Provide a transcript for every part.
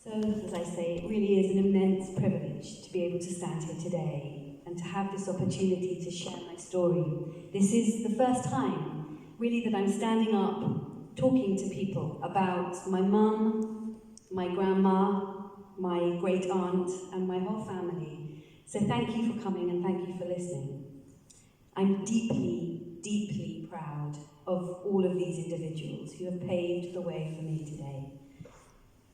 So, as I say, it really is an immense privilege to be able to stand here today and to have this opportunity to share my story. This is the first time, really, that I'm standing up talking to people about my mum, my grandma, my great aunt, and my whole family. So thank you for coming and thank you for listening. I'm deeply, deeply proud of all of these individuals who have paved the way for me today.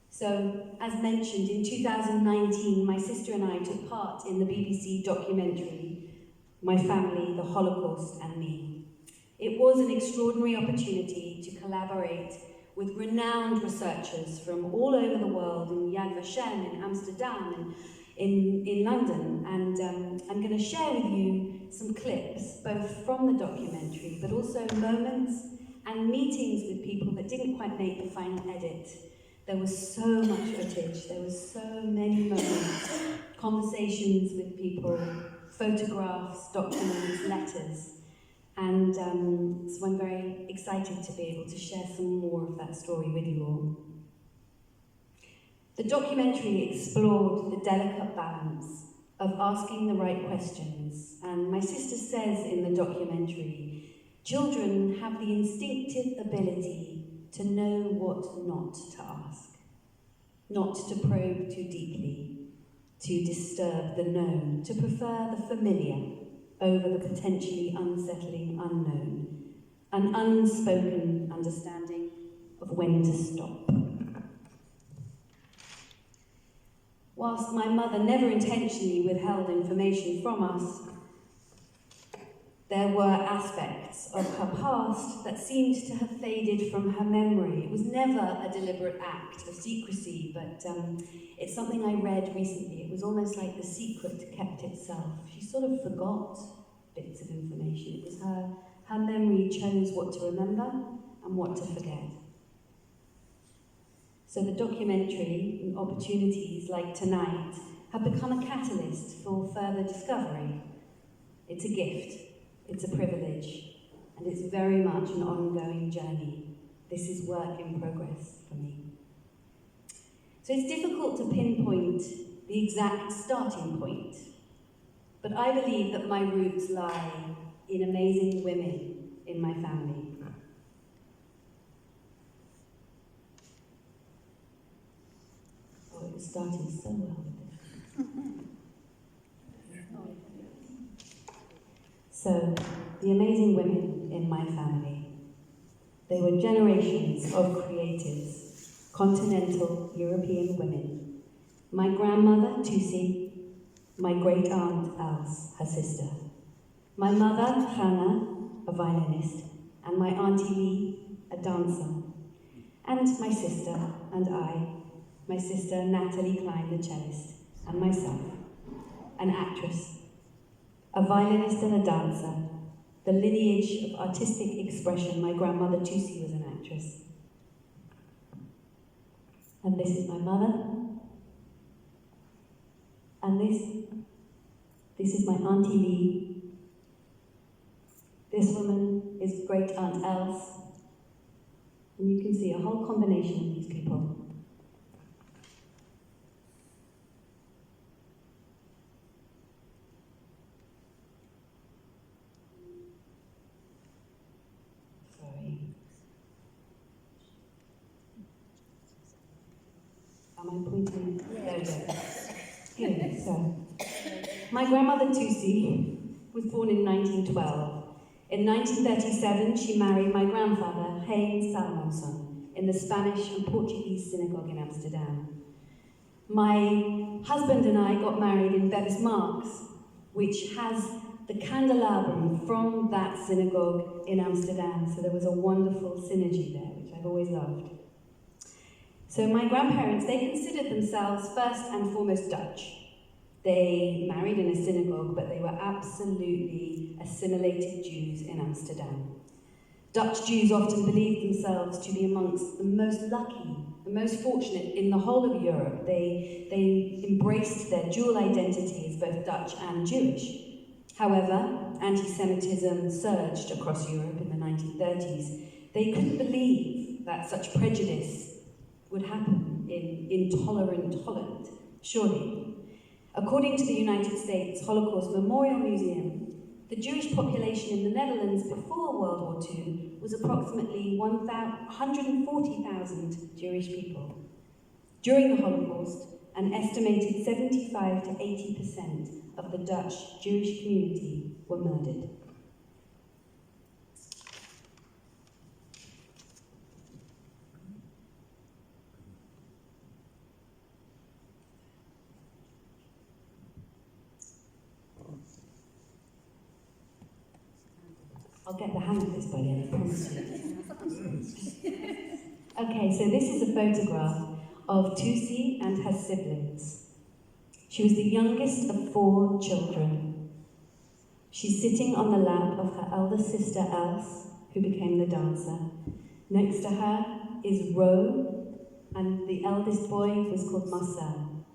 So, as mentioned, in 2019, my sister and I took part in the BBC documentary, My Family, the Holocaust and Me. It was an extraordinary opportunity to collaborate with renowned researchers from all over the world in Yad Vashem, in Amsterdam, and in London. And I'm going to share with you some clips, both from the documentary, but also moments and meetings with people that didn't quite make the final edit. There was so much footage, there was so many moments, conversations with people, photographs, documents, letters. And so I'm very excited to be able to share some more of that story with you all. The documentary explored the delicate balance of asking the right questions. And my sister says in the documentary, children have the instinctive ability to know what not to ask, not to probe too deeply, to disturb the known, to prefer the familiar over the potentially unsettling unknown, an unspoken understanding of when to stop. Whilst my mother never intentionally withheld information from us, there were aspects of her past that seemed to have faded from her memory. It was never a deliberate act of secrecy, but it's something I read recently. It was almost like the secret kept itself. She sort of forgot bits of information. It was her memory chose what to remember and what to forget. So the documentary and opportunities like tonight have become a catalyst for further discovery. It's a gift. It's a privilege, and it's very much an ongoing journey. This is work in progress for me. So it's difficult to pinpoint the exact starting point, but I believe that my roots lie in amazing women in my family. Oh, it was starting so well with this. So, the amazing women in my family, they were generations of creatives, continental European women. My grandmother, Tusi, my great aunt, Els, her sister. My mother, Hannah, a violinist, and my auntie Lee, a dancer. And my sister and I, my sister Louisa Clein, the cellist, and myself, an actress, a violinist and a dancer, the lineage of artistic expression. My grandmother Tusi was an actress. And this is my mother. And this is my auntie Lee. This woman is great aunt Els. And you can see a whole combination of these people. Am I pointing? There we go. Here, so. My grandmother Tusi was born in 1912. In 1937, she married my grandfather, Hein Salmonson, in the Spanish and Portuguese synagogue in Amsterdam. My husband and I got married in Bevis Marks, which has the candelabrum from that synagogue in Amsterdam, so there was a wonderful synergy there, which I've always loved. So my grandparents, they considered themselves first and foremost Dutch. They married in a synagogue, but they were absolutely assimilated Jews in Amsterdam. Dutch Jews often believed themselves to be amongst the most lucky, the most fortunate in the whole of Europe. They embraced their dual identity as both Dutch and Jewish. However, anti-Semitism surged across Europe in the 1930s. They couldn't believe that such prejudice would happen. in intolerant Holland? Surely. According to the United States Holocaust Memorial Museum, the Jewish population in the Netherlands before World War II was approximately 140,000 Jewish people. During the Holocaust, an estimated 75 to 80% of the Dutch Jewish community were murdered. I'll get the hang of this by the end, I promise you. Okay, so this is a photograph of Tusi and her siblings. She was the youngest of 4 children. She's sitting on the lap of her elder sister Els, who became the dancer. Next to her is Ro, and the eldest boy was called Marcel.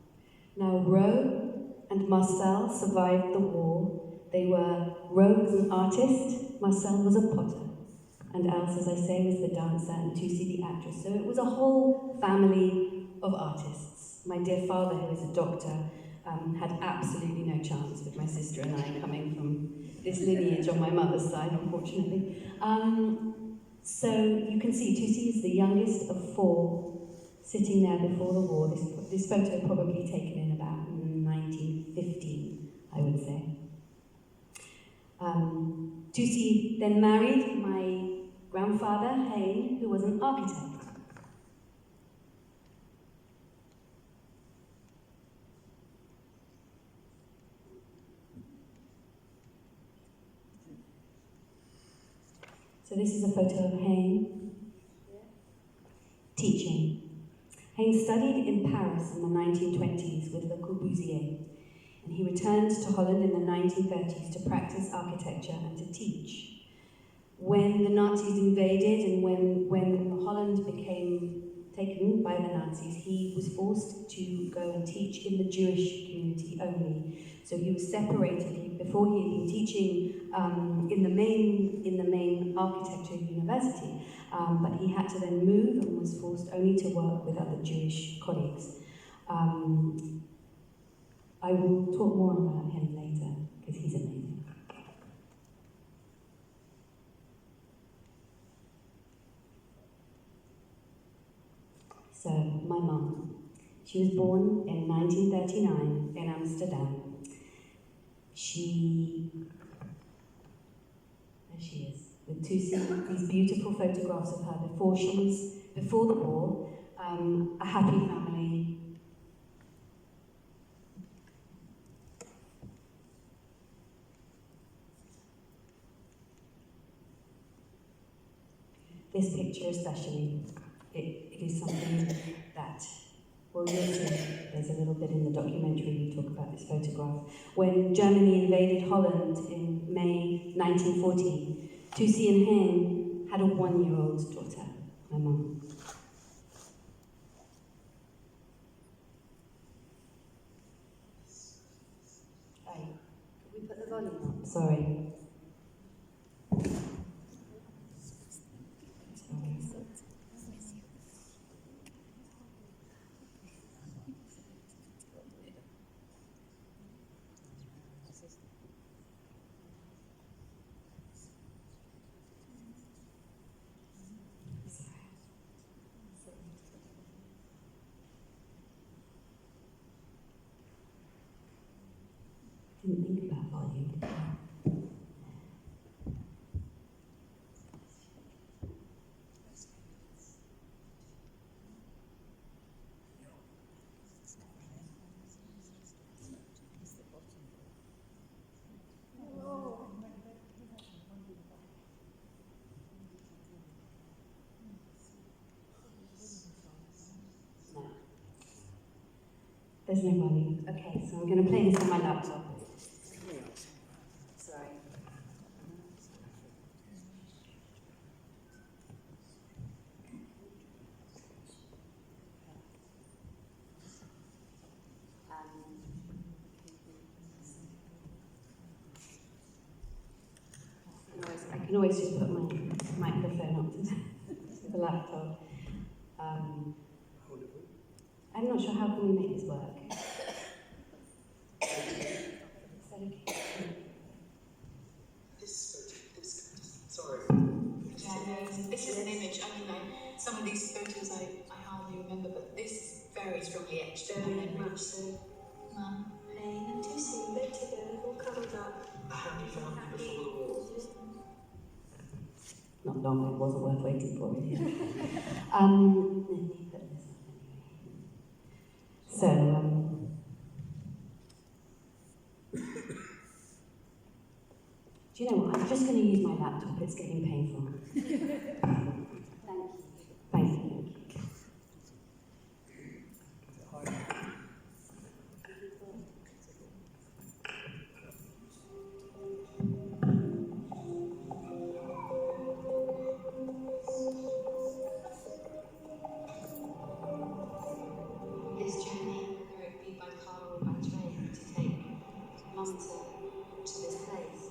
Now Ro and Marcel survived the war. Ro was an artist, Marcel was a potter, and Els, as I say, was the dancer, and Tusi the actress. So it was a whole family of artists. My dear father, who is a doctor, had absolutely no chance with my sister and I coming from this lineage on my mother's side, unfortunately. So you can see Tusi is the youngest of 4 sitting there before the war. This photo probably taken in about 1915, I would say. Tusi then married my grandfather, Hein, who was an architect. So this is a photo of Hein teaching. Hein studied in Paris in the 1920s with Le Corbusier, and he returned to Holland in the 1930s to practice architecture and to teach. When the Nazis invaded and when Holland became taken by the Nazis, he was forced to go and teach in the Jewish community only. So he was separated. Before he had been teaching in the main architecture university, but he had to then move and was forced only to work with other Jewish colleagues. I will talk more about him later, because he's amazing. So, my mum. She was born in 1939 in Amsterdam. There she is, with these beautiful photographs of her before the war, a happy family. This picture especially, it is something that, well, you'll see, there's a little bit in the documentary we talk about this photograph. When Germany invaded Holland in May 1914, Tusi and Hein had a 1-year-old daughter, my mum. Could we put the volume up? Sorry. Didn't think about volume. No. There's no volume. Okay, so I'm going to play this on my laptop. Sorry. I can always just put my microphone up to the laptop. I'm not sure how can we make this work. Is that okay? Sorry. Yeah, no, this is an image. I mean, some of these photos I hardly remember, but this is very strongly etched in my memory. Mum, Plain and Tussie, they're together, all cuddled up. A happy family before the war. Not long, it wasn't worth waiting for it. Let me put this up anyway. So, do you know what? I'm just going to use my laptop. It's getting painful. Thank you. This journey, whether it be by car or by train, to take Mum to this place.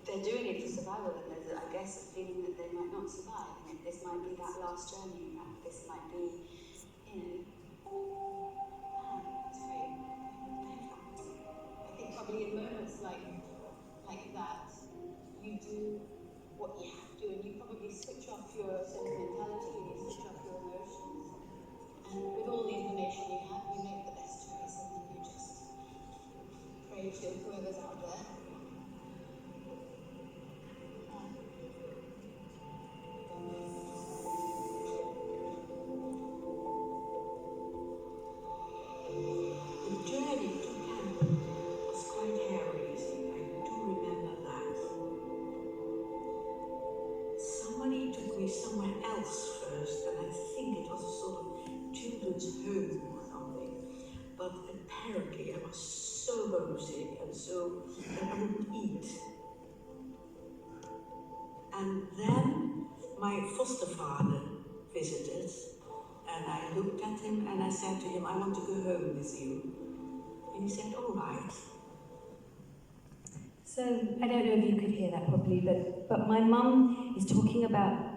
They're doing it for survival, and there's, I guess, a feeling that they might not survive. And this might be that last journey. This might be, it's very painful. I think probably in moments like that, you do what you have to, and you probably switch off your sentimentality and you switch off your emotions. And with all the information you have, you make the best choice, and then you just pray to whoever's out there. The journey to camp was quite hairy, I do remember that. Somebody took me somewhere else first, and I think it was a sort of children's home or something. But apparently I was so homesick and so I wouldn't eat. And then my foster father visited, and I looked at him and I said to him, I want to go home with you. And he said, all right. So, I don't know if you could hear that properly, but my mum is talking about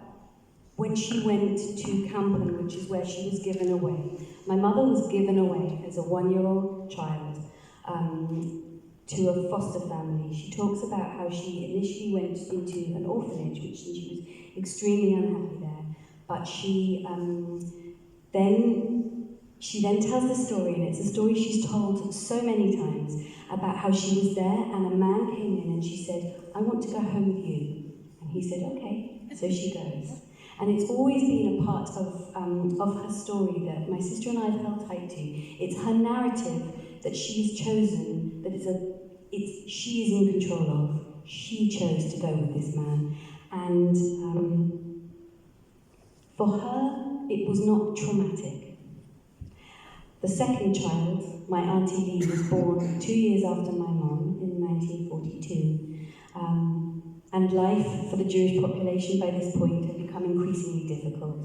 when she went to Campen, which is where she was given away. My mother was given away as a 1-year-old child to a foster family. She talks about how she initially went into an orphanage, which she was extremely unhappy there, but she then tells the story, and it's a story she's told so many times, about how she was there and a man came in and she said, I want to go home with you. And he said, okay, so she goes. And it's always been a part of her story that my sister and I have held tight to. It's her narrative that she's chosen, that she is in control of. She chose to go with this man. And for her, it was not traumatic. The second child, my Auntie Lee, was born 2 years after my mum in 1942. And life for the Jewish population by this point had become increasingly difficult.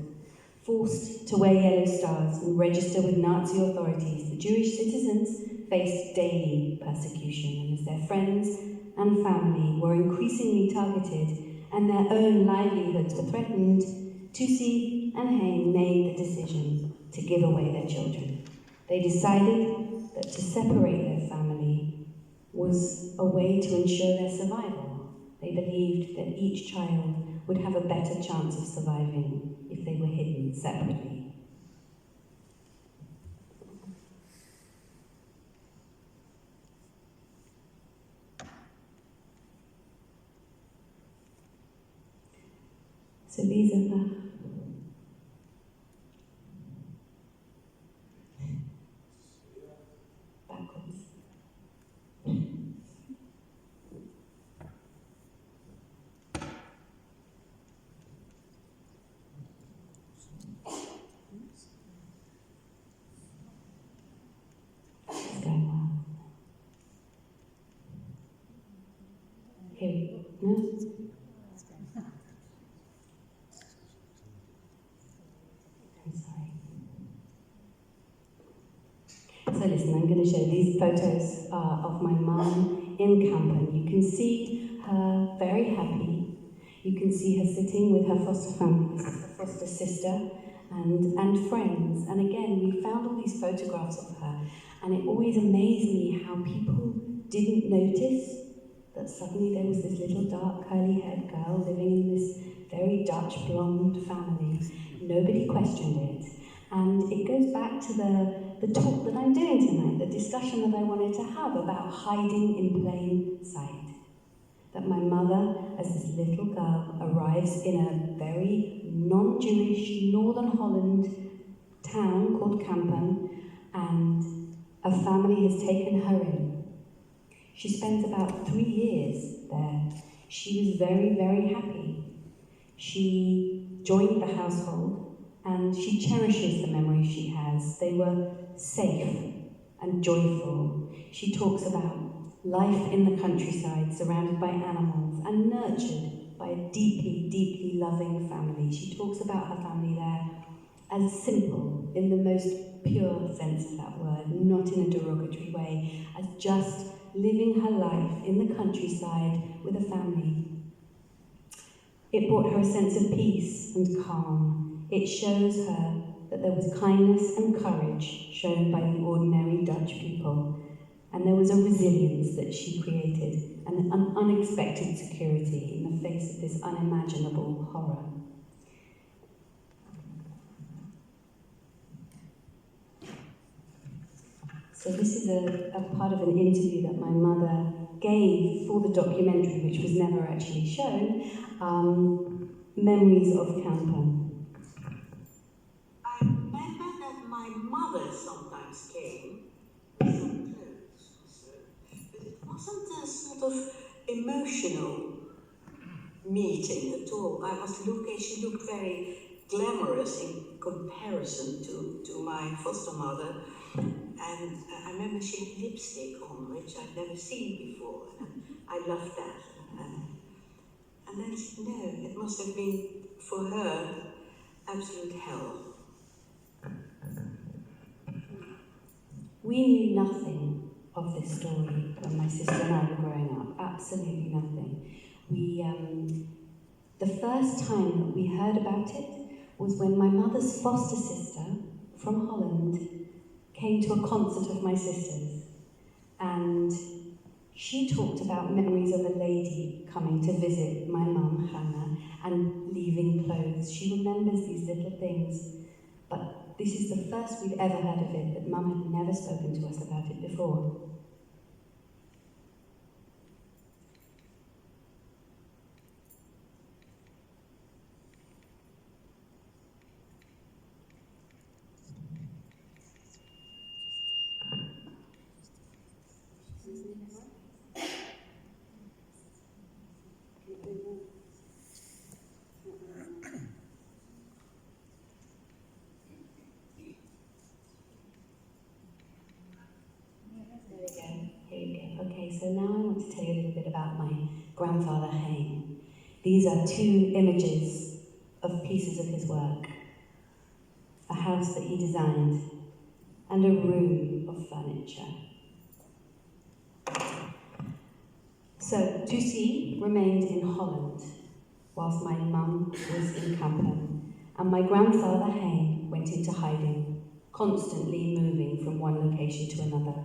Forced to wear yellow stars and register with Nazi authorities, the Jewish citizens faced daily persecution, and as their friends and family were increasingly targeted and their own livelihoods were threatened, Tussie and Haim made the decision to give away their children. They decided that to separate their family was a way to ensure their survival. They believed that each child would have a better chance of surviving if they were hidden separately. So these are the backwards. It's going well. Here we go. No? So listen, I'm going to show these photos of my mum in Campen. You can see her very happy. You can see her sitting with her foster family, her foster sister, and friends. And again, we found all these photographs of her, and it always amazed me how people didn't notice that suddenly there was this little dark curly-haired girl living in this very Dutch blonde family. Nobody questioned it. And it goes back to the talk that I'm doing tonight, the discussion that I wanted to have about hiding in plain sight. That my mother, as this little girl, arrives in a very non-Jewish Northern Holland town called Kampen, and a family has taken her in. She spends about 3 years there. She was very, very happy. She joined the household, and she cherishes the memories she has. They were safe and joyful. She talks about life in the countryside, surrounded by animals, and nurtured by a deeply, deeply loving family. She talks about her family there as simple, in the most pure sense of that word, not in a derogatory way, as just living her life in the countryside with a family. It brought her a sense of peace and calm. It shows her that there was kindness and courage shown by the ordinary Dutch people. And there was a resilience that she created, and an unexpected security in the face of this unimaginable horror. So this is a part of an interview that my mother gave for the documentary, which was never actually shown, Memories of Kampen. I remember that my mother sometimes came with some clothes, but it wasn't a sort of emotional meeting at all. She looked very glamorous in comparison to my foster mother. And I remember she had lipstick on, which I'd never seen before, and I loved that. And then, no, it must have been, for her, absolute hell. We knew nothing of this story when my sister and I were growing up, absolutely nothing. The first time that we heard about it was when my mother's foster sister from Holland came to a concert of my sister's, and she talked about memories of a lady coming to visit my mum, Hannah, and leaving clothes. She remembers these little things, but this is the first we'd ever heard of it, that Mum had never spoken to us about it before. Okay, so now I want to tell you a little bit about my grandfather Hein. These are 2 images of pieces of his work. A house that he designed, and a room of furniture. So, Tussie remained in Holland, whilst my mum was in Kampen, and my grandfather Hein went into hiding, constantly moving from one location to another.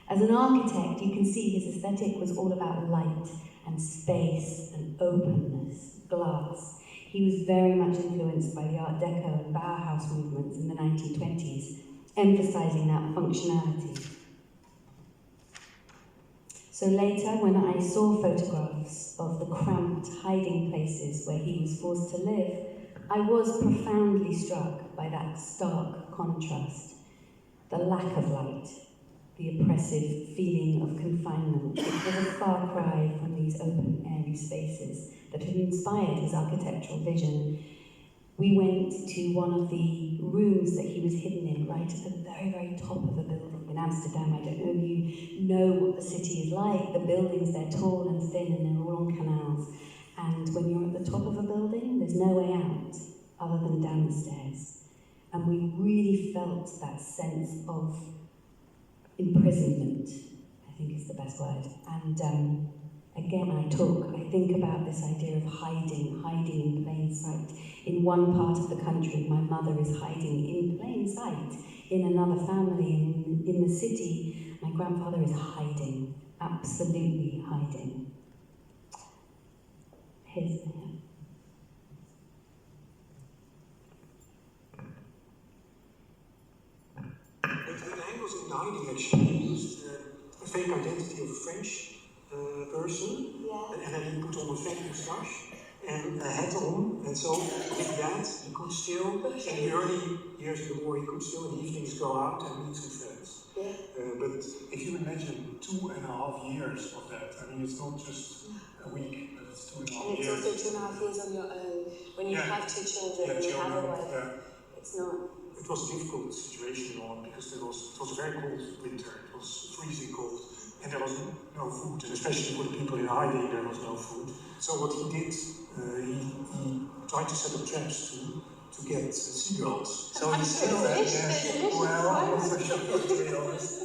As an architect, you can see his aesthetic was all about light and space and openness, glass. He was very much influenced by the Art Deco and Bauhaus movements in the 1920s, emphasizing that functionality. So later, when I saw photographs of the cramped hiding places where he was forced to live, I was profoundly struck by that stark contrast, the lack of light, the oppressive feeling of confinement. It was a far cry from these open, airy spaces that had inspired his architectural vision. We went to one of the rooms that he was hidden in, right at the very, very top of a building in Amsterdam. I don't know if you know what the city is like. The buildings, they're tall and thin and they're all on canals. And when you're at the top of a building, there's no way out other than down the stairs. And we really felt that sense of imprisonment, I think is the best word. And Again, I think about this idea of hiding in plain sight. In one part of the country, my mother is hiding in plain sight. In another family, in the city, my grandfather is hiding, absolutely hiding. Here's the Henk was in hiding actually. He used a fake identity of a French person, and then he put on a fake moustache and a hat on, and so with that he could still, in the early years of the war, he could still in the evenings go out and meet some friends. But if you imagine 2.5 years of that, I mean, it's not just a week, but it's 2.5 years. And it's also 2.5 years on your own. When you have 2 children and you have a wife, it's not. It was a difficult situation in Holland because it was a very cold winter. It was freezing cold, and there was no food, and especially for the people in hiding, there was no food. So what he did, he tried to set up traps to get seagulls. So he said that, well, I'm not so sure, to be honest.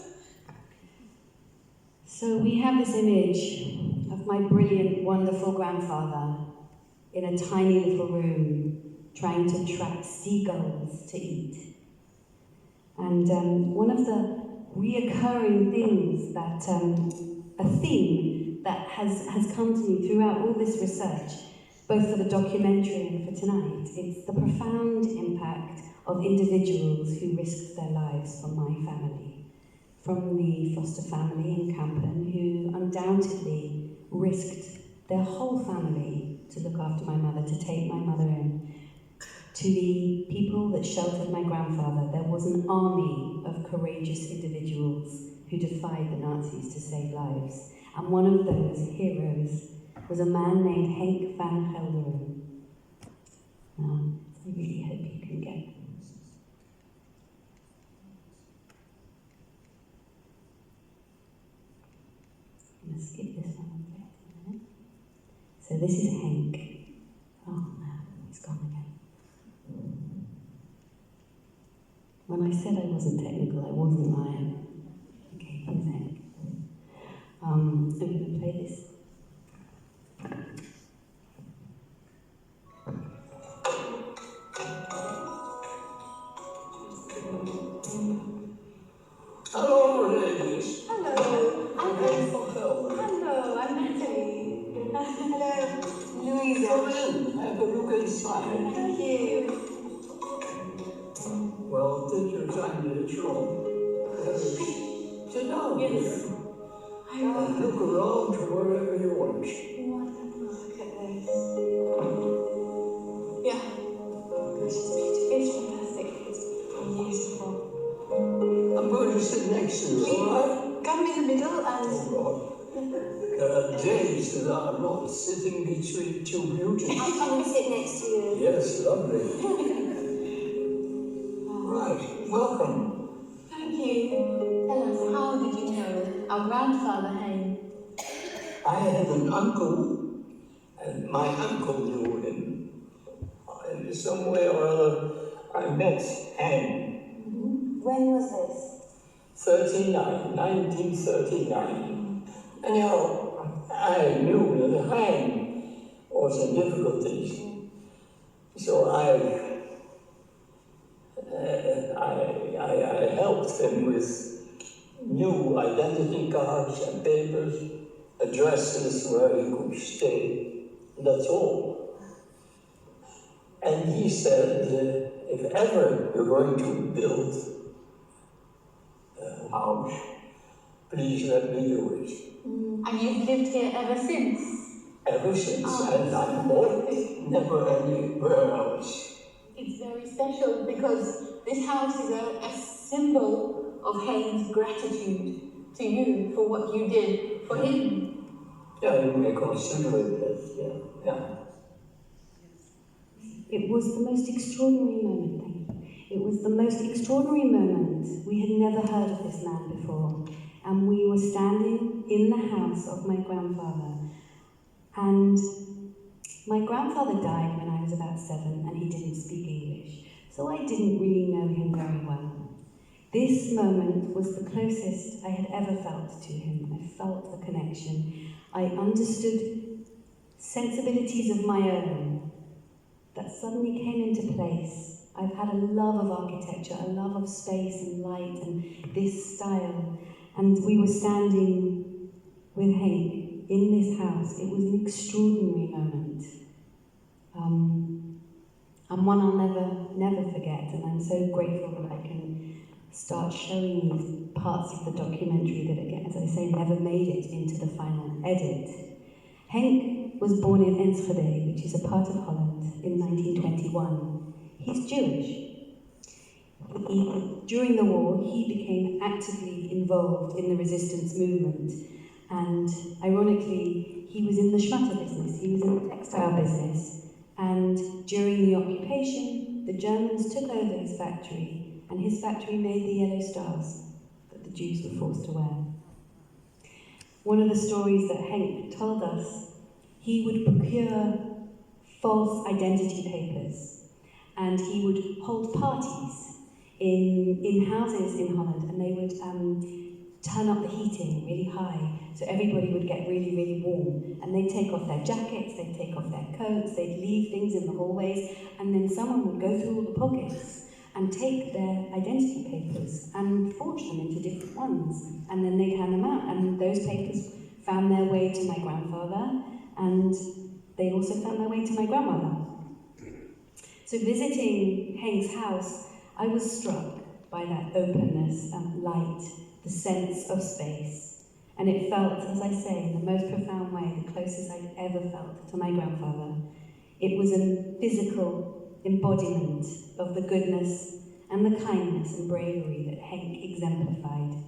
So we have this image of my brilliant, wonderful grandfather in a tiny little room trying to trap seagulls to eat. And one of the reoccurring things that, a theme that has come to me throughout all this research, both for the documentary and for tonight, it's the profound impact of individuals who risked their lives for my family. From the foster family in Kampen, who undoubtedly risked their whole family to look after my mother, to take my mother in, to the people that sheltered my grandfather. There was an army of courageous individuals who defied the Nazis to save lives. And one of those heroes was a man named Henk van Gelderen. Now, I really hope you can get. I'm going to skip this one a minute. So this is Henk. Oh no, he's gone again. When I said I wasn't technical, I wasn't lying. Okay, here's Henk. I'm going to play this. Hello, ladies. Hello, I'm Ready for help? Hello, I'm Natalie. Hello, Louisa. Come in, have a look inside. Thank you. Well, take your time, Rachel. Sit down here. And look around wherever you want. Wonderful. Look at this. Yeah. It's fantastic. It's beautiful. I'm going to sit next to you, alright? Come in the middle and. Oh, God. There are days that I'm not sitting between two beauties. I'll come and sit next to you. Yes, lovely. Right, welcome. Thank you. Tell us, how did you know our grandfather Hein? I had an uncle, and my uncle knew him. In some way or other, I met Hein. When was this? 1939. Anyhow, I knew that Hein was in difficulties. So I helped him with new identity cards and papers, addresses where he could stay. That's all. And he said, if ever you're going to build a house, please let me do it. And you've lived here ever since? Ever since, and I bought it, never anywhere else. It's very special because this house is a symbol of Hein's gratitude to you for what you did for him. Yeah, you may consider it as, yeah. It was the most extraordinary moment, thank you. It was the most extraordinary moment. We had never heard of this man before. And we were standing in the house of my grandfather. And my grandfather died when I was about 7 and he didn't speak English. So I didn't really know him very well. This moment was the closest I had ever felt to him. I felt a connection. I understood sensibilities of my own that suddenly came into place. I've had a love of architecture, a love of space and light and this style. And we were standing with Henk in this house. It was an extraordinary moment. And one I'll never forget. And I'm so grateful that I can start showing these parts of the documentary that, again, as I say, never made it into the final edit. Henk was born in Enschede, which is a part of Holland, in 1921. He's Jewish. During the war, he became actively involved in the resistance movement. And ironically, he was in the schmutter business, he was in the textile business. And during the occupation, the Germans took over his factory, and his factory made the yellow stars that the Jews were forced to wear. One of the stories that Henk told us, he would procure false identity papers, and he would hold parties in houses in Holland, and they would turn up the heating really high, so everybody would get really, really warm. And they'd take off their jackets, they'd take off their coats, they'd leave things in the hallways, and then someone would go through all the pockets and take their identity papers and forge them into different ones. And then they'd hand them out, and those papers found their way to my grandfather, and they also found their way to my grandmother. So visiting Henk's house, I was struck by that openness and light, the sense of space. And it felt, as I say, in the most profound way, the closest I'd ever felt to my grandfather. It was a physical embodiment of the goodness and the kindness and bravery that Henk exemplified.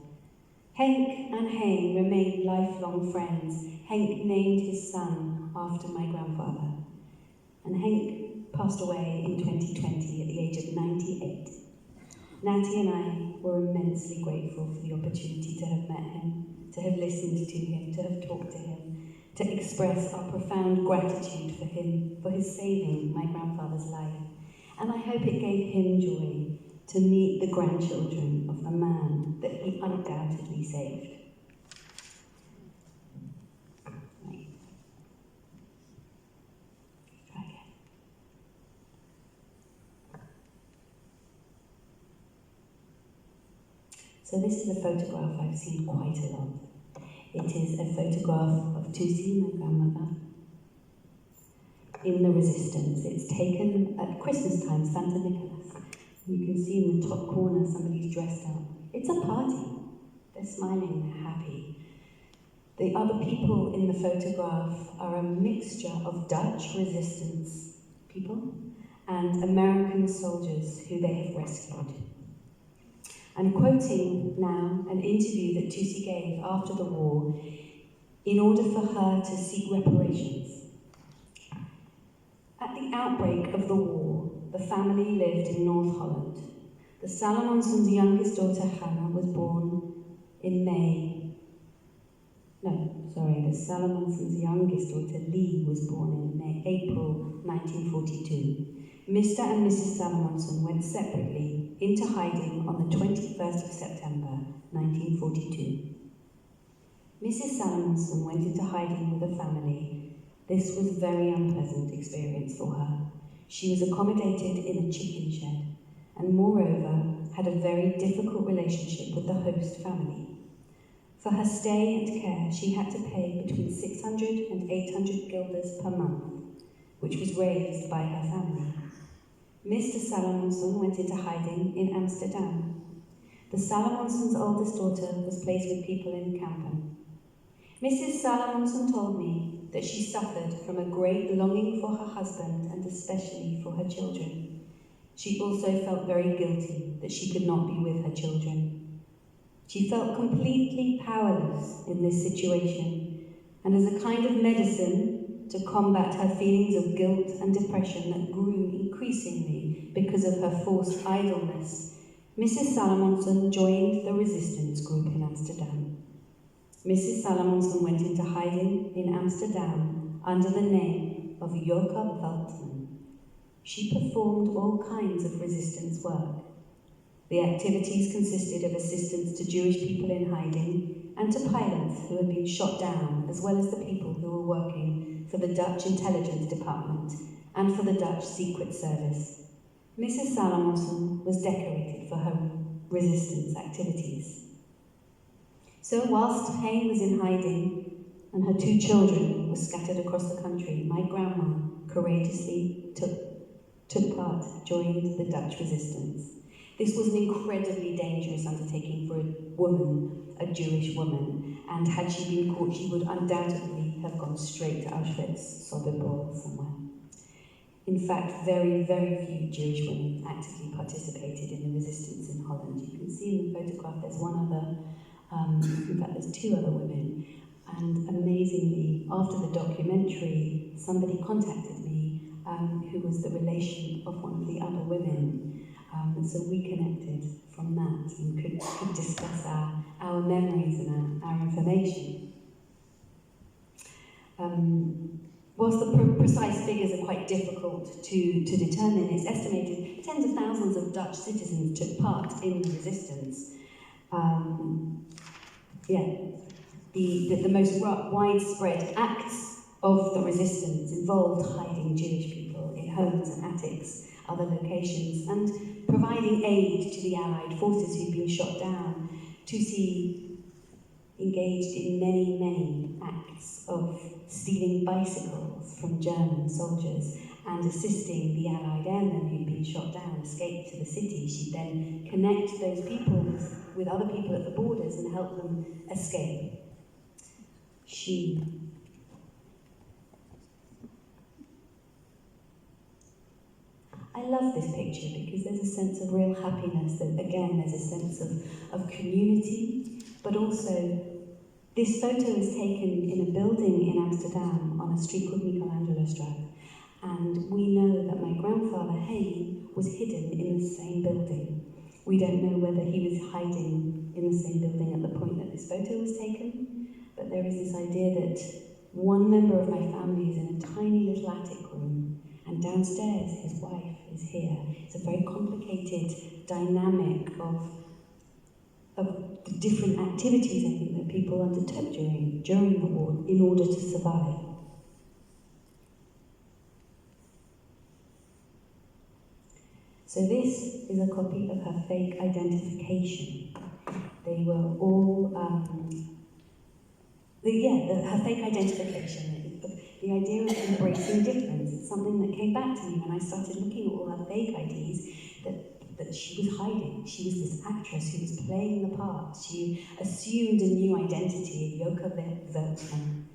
Henk and Hein remained lifelong friends. Henk named his son after my grandfather. And Henk passed away in 2020 at the age of 98. Natty and I were immensely grateful for the opportunity to have met him, to have listened to him, to have talked to him, to express our profound gratitude for him, for his saving my grandfather's life. And I hope it gave him joy to meet the grandchildren of the man that he undoubtedly saved. Right. Try again. So this is a photograph I've seen quite a lot. It is a photograph of Tusi, my grandmother, in the resistance. It's taken at Christmas time, Santa Nicholas. You can see in the top corner somebody's dressed up. It's a party. They're smiling, they're happy. The other people in the photograph are a mixture of Dutch resistance people and American soldiers who they have rescued. I'm quoting now an interview that Tusi gave after the war in order for her to seek reparations. At the outbreak of the war, the family lived in North Holland. The Salomonson's youngest daughter, Hannah, was born in the Salomonson's youngest daughter, Lee, was born in April 1942. Mr. and Mrs. Salomonson went separately into hiding on the 21st of September 1942. Mrs. Salomonson went into hiding with a family. This was a very unpleasant experience for her. She was accommodated in a chicken shed, and moreover, had a very difficult relationship with the host family. For her stay and care, she had to pay between 600 and 800 guilders per month, which was raised by her family. Mr. Salomonson went into hiding in Amsterdam. The Salomonson's oldest daughter was placed with people in Kampen. Mrs. Salomonson told me that she suffered from a great longing for her husband and especially for her children. She also felt very guilty that she could not be with her children. She felt completely powerless in this situation, and as a kind of medicine to combat her feelings of guilt and depression that grew increasingly because of her forced idleness, Mrs. Salomonson joined the resistance group in Amsterdam. Mrs. Salomonson went into hiding in Amsterdam under the name of Joka Veltman. She performed all kinds of resistance work. The activities consisted of assistance to Jewish people in hiding and to pilots who had been shot down, as well as the people who were working for the Dutch Intelligence Department and for the Dutch Secret Service. Mrs. Salamonson was decorated for her resistance activities. So whilst Hein was in hiding and her 2 children were scattered across the country, my grandma courageously took part, joined the Dutch resistance. This was an incredibly dangerous undertaking for a woman, a Jewish woman, and had she been caught, she would undoubtedly have gone straight to Auschwitz, Sobibor, somewhere. In fact, very, very few Jewish women actively participated in the resistance in Holland. You can see in the photograph there's one other, in fact there's 2 other women, and amazingly, after the documentary, somebody contacted me who was the relation of one of the other women. So we connected from that and could discuss our memories and our information. Whilst the precise figures are quite difficult to determine, it's estimated tens of thousands of Dutch citizens took part in the resistance. The most widespread acts of the resistance involved hiding Jewish people in homes and attics, other locations, and providing aid to the Allied forces who'd been shot down. Tutsi engaged in many, many acts of stealing bicycles from German soldiers and assisting the Allied airmen who'd been shot down escape to the city. She'd then connect those people with other people at the borders and help them escape. I love this picture because there's a sense of real happiness, that again there's a sense of community, but also this photo is taken in a building in Amsterdam on a street called Michelangelostraat, and we know that my grandfather Hein was hidden in the same building. We don't know whether he was hiding in the same building at the point that this photo was taken, but there is this idea that one member of my family is in a tiny little attic room, and downstairs his wife is here. It's a very complicated dynamic of the different activities, I think, that people undertook during the war in order to survive. So this is a copy of her fake identification. They were all, her fake identification, the idea of embracing difference. It's something that came back to me when I started looking at all her fake IDs, that she was hiding. She was this actress who was playing the part. She assumed a new identity, Joka Veltman.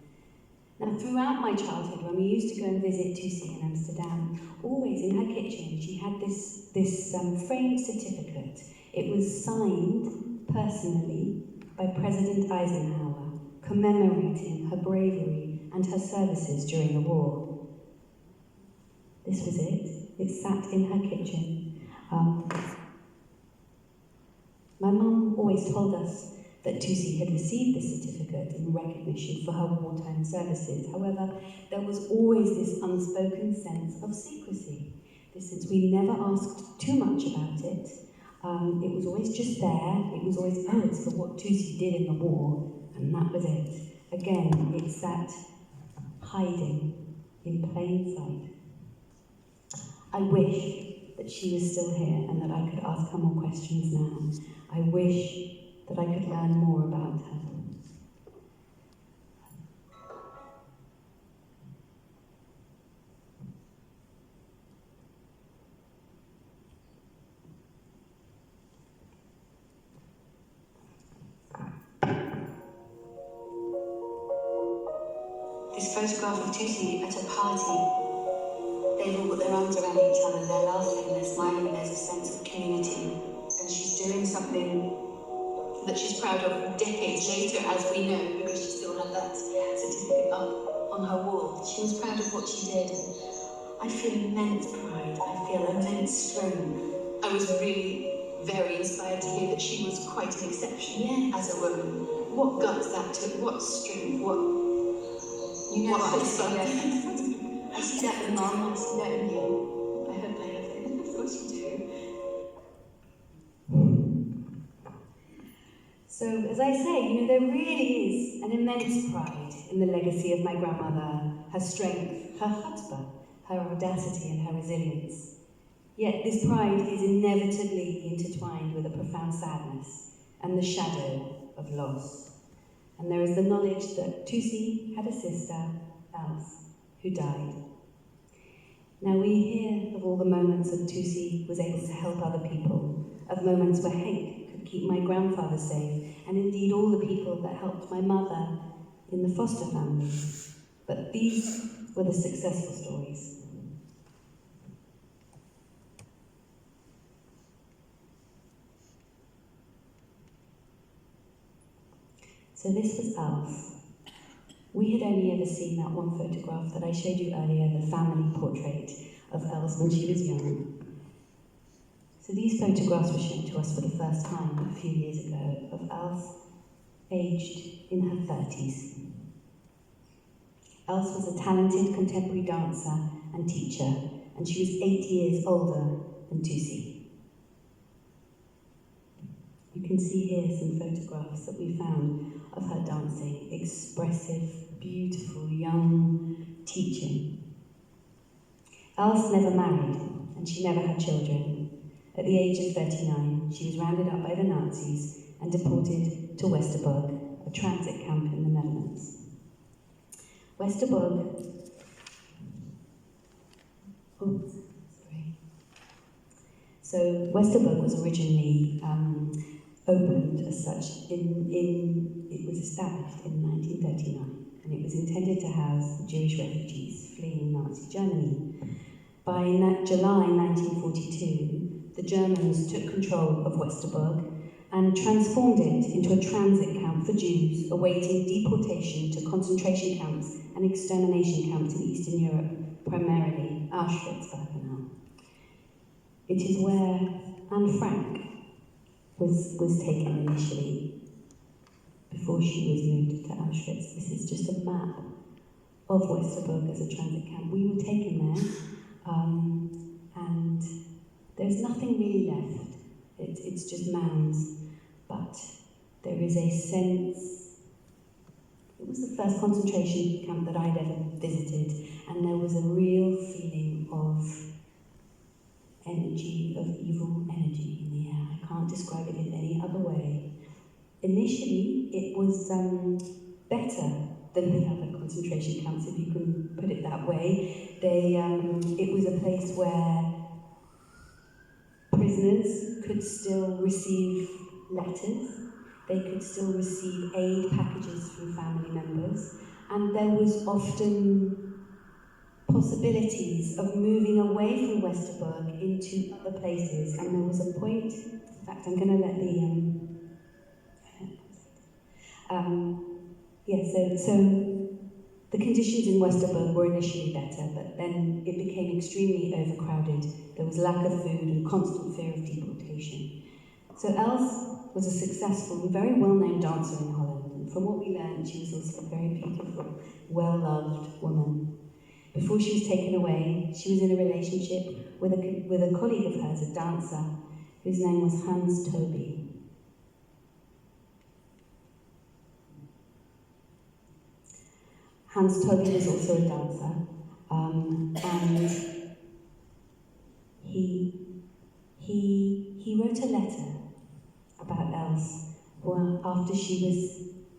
Now, throughout my childhood, when we used to go and visit Tutsi in Amsterdam, always in her kitchen, she had this framed certificate. It was signed personally by President Eisenhower, commemorating her bravery and her services during the war. This was it. It sat in her kitchen. My mum always told us that Tutsi had received this certificate in recognition for her wartime services. However, there was always this unspoken sense of secrecy. Since we never asked too much about it, it was always just there. It was always, it's for what Tutsi did in the war, and that was it. Again, it's that hiding in plain sight. I wish that she was still here and that I could ask her more questions now. I wish that I could learn more about her. This photograph of Tutsi at a party. They've all got their arms around each other, they're laughing, they're smiling, there's a sense of community. And she's doing something that she's proud of decades later, as we know, because she still had that certificate up on her wall. She was proud of what she did. I feel immense pride, I feel immense strength. I was really very inspired to hear that she was quite an exception as a woman. What guts that took, what strength, what I see that in Mum, I see that in you. I hope I have it. Of course you do. So, as I say, there really is an immense pride in the legacy of my grandmother, her strength, her chutzpah, her audacity and her resilience. Yet this pride is inevitably intertwined with a profound sadness and the shadow of loss. And there is the knowledge that Tusi had a sister, Else, who died. Now we hear of all the moments that Tusi was able to help other people, of moments where Hank could keep my grandfather safe, and indeed all the people that helped my mother in the foster family. But these were the successful stories. So this was Alf. We had only ever seen that one photograph that I showed you earlier, the family portrait of Elsa when she was young. So these photographs were shown to us for the first time a few years ago of Elsa aged in her 30s. Elsa was a talented contemporary dancer and teacher, and she was 8 years older than Tusi. You can see here some photographs that we found of her dancing, expressive, beautiful, young, teaching. Elsa never married, and she never had children. At the age of 39, she was rounded up by the Nazis and deported to Westerbork, a transit camp in the Netherlands. Westerbork, So Westerbork was originally opened as such it was established in 1939, and it was intended to house Jewish refugees fleeing Nazi Germany. By July 1942, the Germans took control of Westerbork and transformed it into a transit camp for Jews awaiting deportation to concentration camps and extermination camps in Eastern Europe, primarily Auschwitz-Birkenau. It is where Anne Frank was taken initially, before she was moved to Auschwitz. This is just a map of Westerbork as a transit camp. We were taken there, and there's nothing really left. It's just mounds, but there is a sense. It was the first concentration camp that I'd ever visited, and there was a real feeling of energy, of evil energy in the air. I can't describe it in any other way. Initially, it was better than the other concentration camps, if you can put it that way. It was a place where prisoners could still receive letters, they could still receive aid packages from family members, and there was often possibilities of moving away from Westerbork into other places. And there was a point, in fact, I'm going to let so the conditions in Westerbork were initially better, but then it became extremely overcrowded. There was lack of food and constant fear of deportation. So Else was a successful and very well-known dancer in Holland, and from what we learned, she was also a very beautiful, well-loved woman. Before she was taken away, she was in a relationship with a colleague of hers, a dancer, whose name was Hans Toby. Hans Toby was also a dancer, and he wrote a letter about Else after she was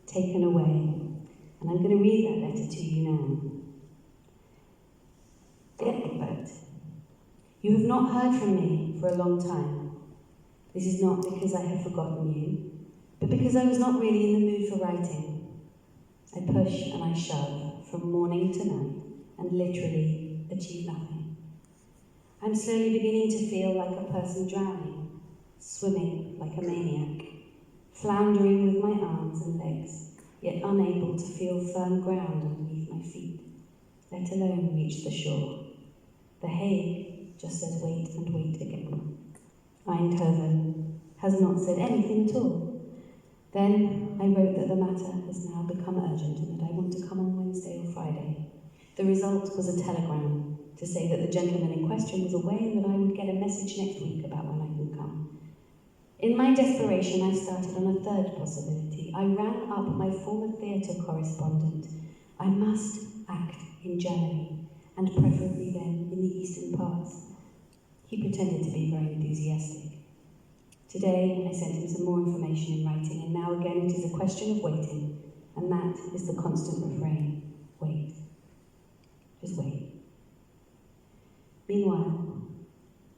taken away, and I'm going to read that letter to you now. Dear Egbert, you have not heard from me for a long time. This is not because I have forgotten you, but because I was not really in the mood for writing. I push and I shove from morning to night and literally achieve nothing. I'm slowly beginning to feel like a person drowning, swimming like a maniac, floundering with my arms and legs, yet unable to feel firm ground underneath my feet, let alone reach the shore. The Hague just says wait and wait again. Eindhoven has not said anything at all. Then I wrote that the matter has now become urgent and that I want to come on Wednesday or Friday. The result was a telegram to say that the gentleman in question was away and that I would get a message next week about when I can come. In my desperation, I started on a third possibility. I rang up my former theatre correspondent. I must act in Germany, and preferably then in the eastern parts. He pretended to be very enthusiastic. Today, I sent him some more information in writing, and now again it is a question of waiting, and that is the constant refrain. Wait. Just wait. Meanwhile,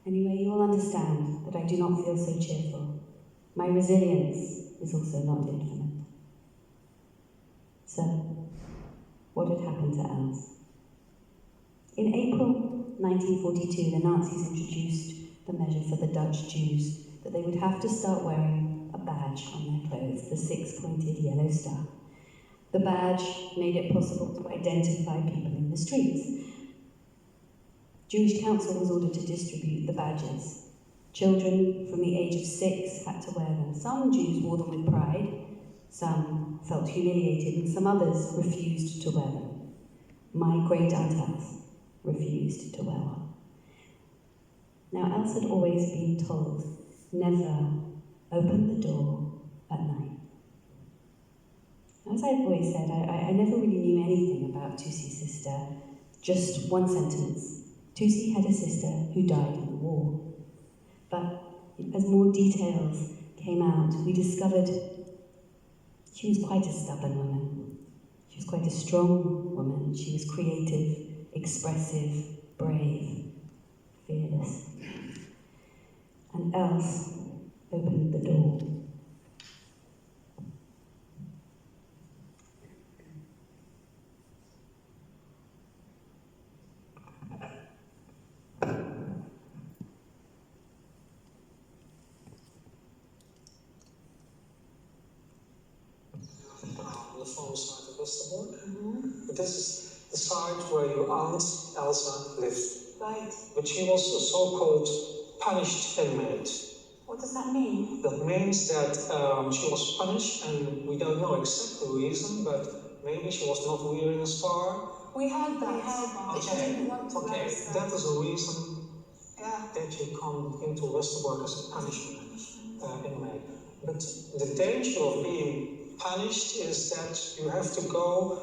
anyway, you will understand that I do not feel so cheerful. My resilience is also not infinite. So, what had happened to Els? In April 1942, the Nazis introduced the measure for the Dutch Jews that they would have to start wearing a badge on their clothes, the 6-pointed yellow star. The badge made it possible to identify people in the streets. Jewish Council was ordered to distribute the badges. Children from the age of 6 had to wear them. Some Jews wore them with pride, some felt humiliated, and some others refused to wear them. My great aunt Els refused to wear one. Now, Els had always been told, never open the door at night. As I've always said, I never really knew anything about Tussi's sister, just one sentence. Tussi had a sister who died in the war. But as more details came out, we discovered she was quite a stubborn woman. She was quite a strong woman. She was creative, expressive, brave, fearless. And Els opened the door. On the far side of Westerbork. But this is the side where your aunt Elsa lived. Right. But she was a so-called punished inmate. What does that mean? That means that she was punished, and we don't know exactly the reason, but maybe she was not wearing a star. We heard that. She didn't want to wear a star. That is a reason Yeah. that you come into Westerbork as a punishment inmate. But the danger of being punished is that you have to go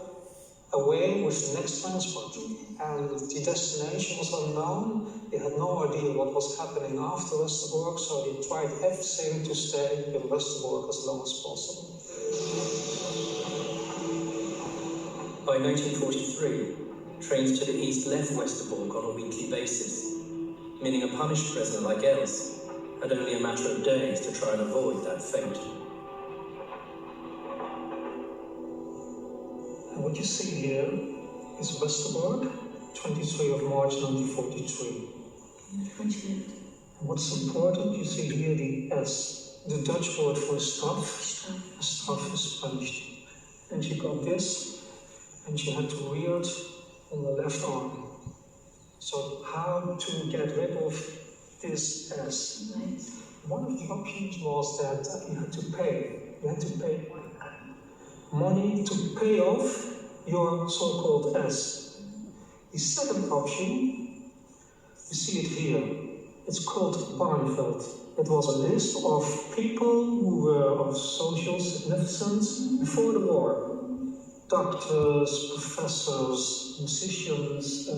away with the next transport. And the destination was unknown. They had no idea what was happening after Westerbork, so they tried everything to stay in Westerbork as long as possible. By 1943, trains to the east left Westerbork on a weekly basis, meaning a punished prisoner like Els had only a matter of days to try and avoid that fate. And what you see here is Westerbork, 23 of March 1943. And what's important, you see here the S, the Dutch word for straf. Straf is punished. And she got this, and she had to wear it on the left arm. So how to get rid of this S? Right. One of the options was that you had to pay. You had to pay money to pay off your so-called S. The second option, you see it here, it's called Barneveld. It was a list of people who were of social significance before the war. Doctors, professors, musicians,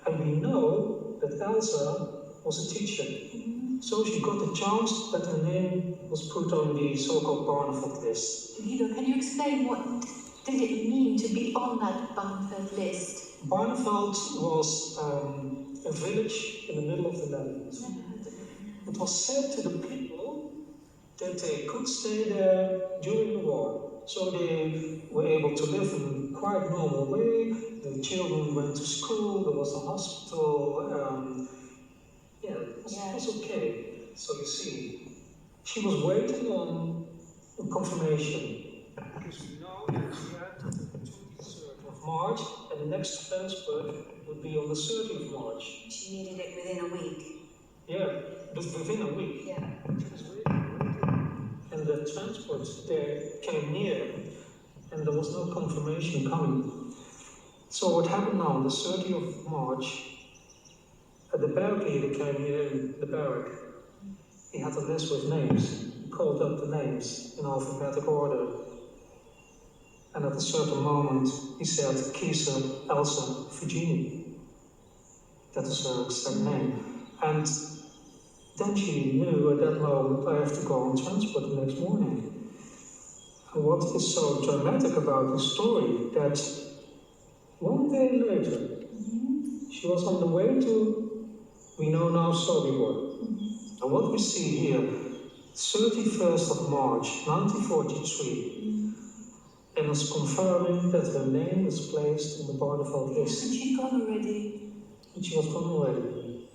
and we know that Elsa was a teacher. So she got the chance that her name was put on the so-called Barneveld list. Guido, can you explain what did it mean to be on that Barneveld list? Barneveld was a village in the middle of the Netherlands. It was said to the people that they could stay there during the war. So they were able to live in a quite normal way. The children went to school, there was a hospital. It was okay. So you see, she was waiting on confirmation. Because we know that she had the 23rd of March, and the next transfer would be on the 30th of March. She needed it within a week. Yeah, but within a week. Yeah. She was waiting. And the transport there came near, and there was no confirmation coming. So what happened now, on the 30th of March, the barrack leader came here in the barrack, he had a list with names. He called up the names in alphabetic order. And at a certain moment, he said, Kisa, Elsa, Virginie. That is her exact name. And then she knew at that moment, I have to go on transport the next morning. And what is so dramatic about this story, that one day later, she was on the way to, we know now, Sobibor. And what we see here, 31st of March, 1943, and is confirming that her name is placed on the Barneveld list. And she's gone already. And she was gone already.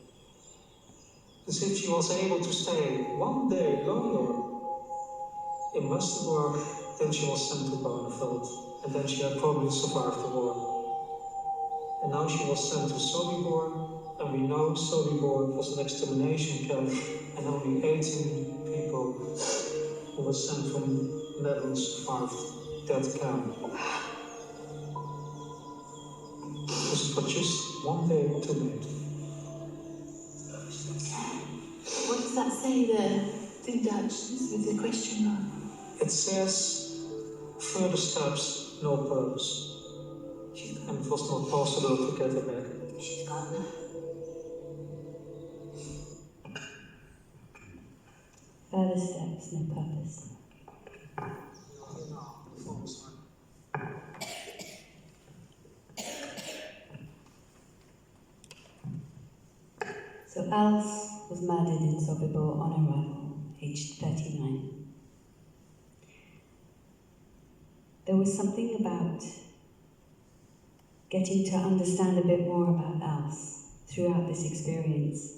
As if she was able to stay one day longer in Westerbork, then she was sent to Barneveld, and then she had probably survived the war. And now she was sent to Sobibor, and we know Sobibor was an extermination camp, and only 18 people who were sent from the Netherlands survived that camp. It was just one day too late. What does that say there in Dutch with the question mark? It says, further steps, no purpose. And it was not possible to get her back. She's gone. Further steps, no purpose. So Els was murdered in Sobibor on arrival, aged 39. There was something about getting to understand a bit more about Els throughout this experience.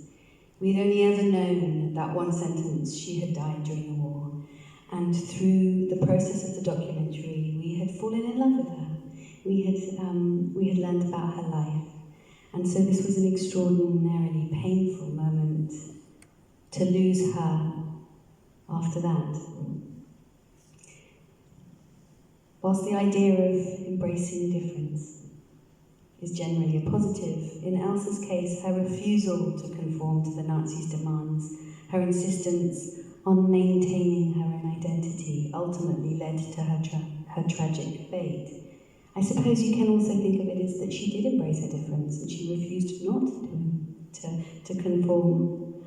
We'd only ever known that one sentence, she had died during the war, and through the process of the documentary, we had fallen in love with her. We had learned about her life, and so this was an extraordinarily painful moment to lose her after that. Whilst the idea of embracing difference is generally a positive, in Elsa's case, her refusal to conform to the Nazis' demands, her insistence on maintaining her own identity, ultimately led to her tragic fate. I suppose you can also think of it as that she did embrace her difference and she refused not to conform.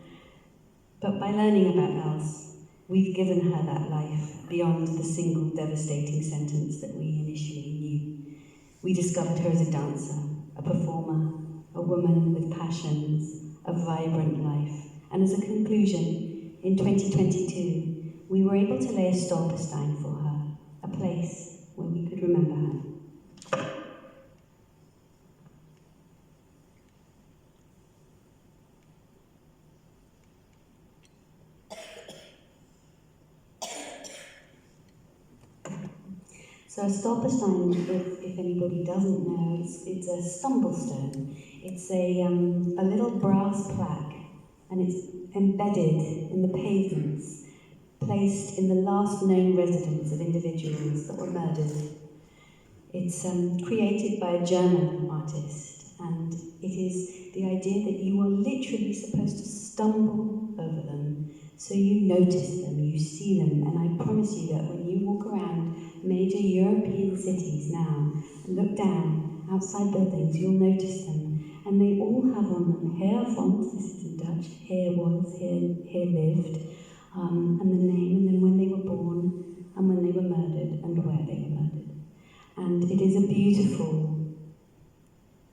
But by learning about Els, we've given her that life beyond the single devastating sentence that we initially knew. We discovered her as a dancer, a performer, a woman with passions, a vibrant life. And as a conclusion, in 2022, we were able to lay a stolperstein for her, a place where we could remember her. So a stolperstein, if anybody doesn't know, it's a stumble stone. It's a little brass plaque, and it's embedded in the pavements, placed in the last known residence of individuals that were murdered. It's created by a German artist, and it is the idea that you are literally supposed to stumble over them, so you notice them, you see them, and I promise you that when you walk around major European cities now and look down outside buildings, you'll notice them, and they all have on them hervond, this is in Dutch, here was, here lived, and the name, and then when they were born, and when they were murdered, and where they were murdered. And it is a beautiful,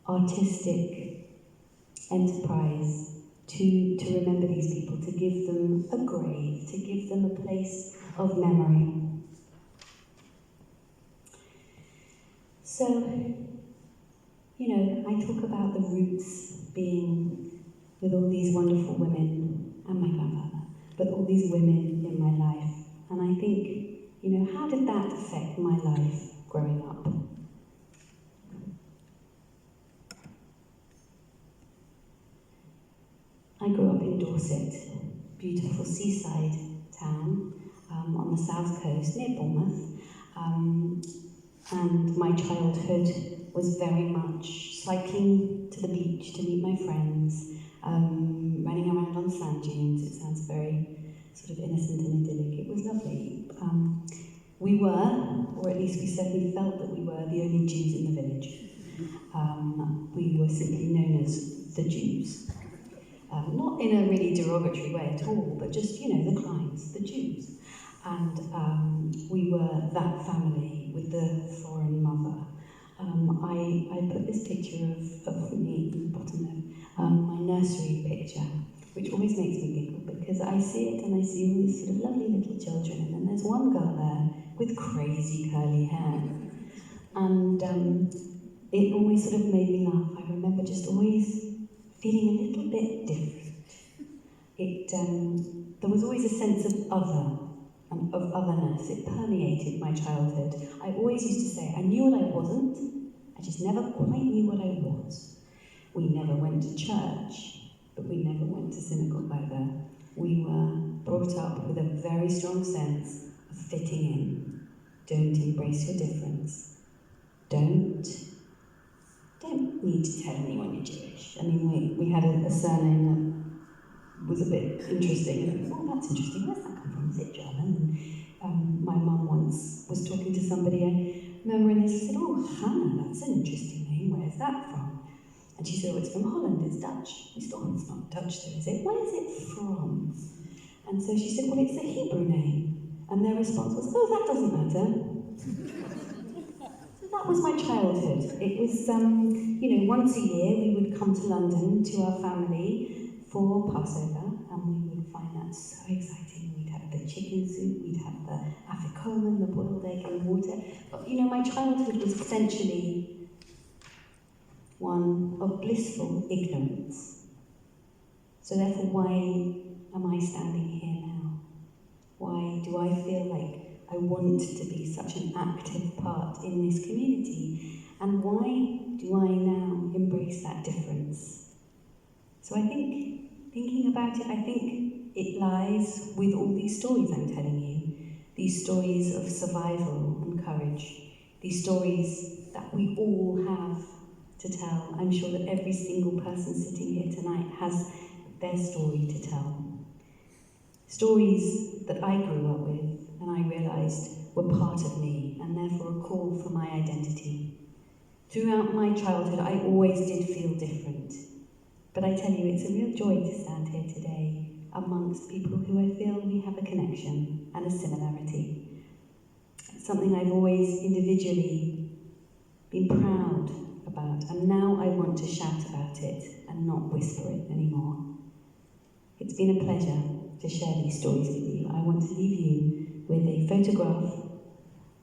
artistic enterprise to remember these people, to give them a grave, to give them a place of memory. So, you know, I talk about the roots being with all these wonderful women, and my grandfather, but all these women in my life. And I think, you know, how did that affect my life growing up? I grew up in Dorset, beautiful seaside town on the south coast near Bournemouth. And my childhood was very much cycling to the beach to meet my friends, running around on sand dunes. It sounds very sort of innocent and idyllic. It was lovely. We were, or at least we certainly felt that we were, the only Jews in the village. We were simply known as the Jews. Not in a really derogatory way at all, but just, you know, the Kleins, the Jews. And we were that family with the foreign mother. I put this picture of me in the bottom there, my nursery picture, which always makes me giggle because I see it and I see all these sort of lovely little children, and then there's one girl there with crazy curly hair. And it always sort of made me laugh. I remember just always feeling a little bit different. There was always a sense of other and of otherness. It permeated my childhood. I always used to say I knew what I wasn't, I just never quite knew what I was. We never went to church, but we never went to synagogue either. We were brought up with a very strong sense of fitting in. Don't embrace your difference. Don't need to tell anyone you're Jewish. I mean, we had a surname that was a bit interesting. And, oh, that's interesting. Where's that come from? Is it German? And my mum once was talking to somebody, I remember, and they said, oh, Hannah, that's an interesting name. Where's that from? And she said, oh, it's from Holland, it's Dutch. We said, oh, it's not Dutch though, is it? Where is it from? And so she said, well, it's a Hebrew name. And their response was, oh, that doesn't matter. So that was my childhood. It was, you know, once a year we would come to London to our family for Passover, and we would find that so exciting. We'd have the chicken soup, we'd have the afikomen, the boiled egg and water. But, you know, my childhood was essentially one of blissful ignorance. So therefore, why am I standing here now? Why do I feel like I want to be such an active part in this community? And why do I now embrace that difference? So I think, thinking about it, I think it lies with all these stories I'm telling you. These stories of survival and courage. These stories that we all have to tell. I'm sure that every single person sitting here tonight has their story to tell. Stories that I grew up with and I realised were part of me and therefore a call for my identity. Throughout my childhood, I always did feel different. But I tell you, it's a real joy to stand here today amongst people who I feel we have a connection and a similarity. It's something I've always individually been proud about, and now I want to shout about it and not whisper it anymore. It's been a pleasure to share these stories with you. I want to leave you with a photograph,